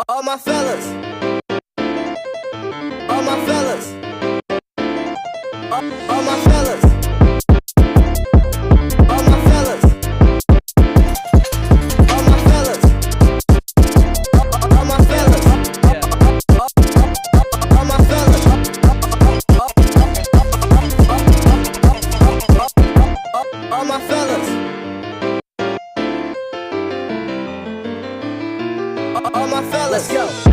All my fellas, all my fellas, all my fellas, all my fellas, all my fellas, all my fellas, all my fellas, all my fellas, all my fellas, let's go.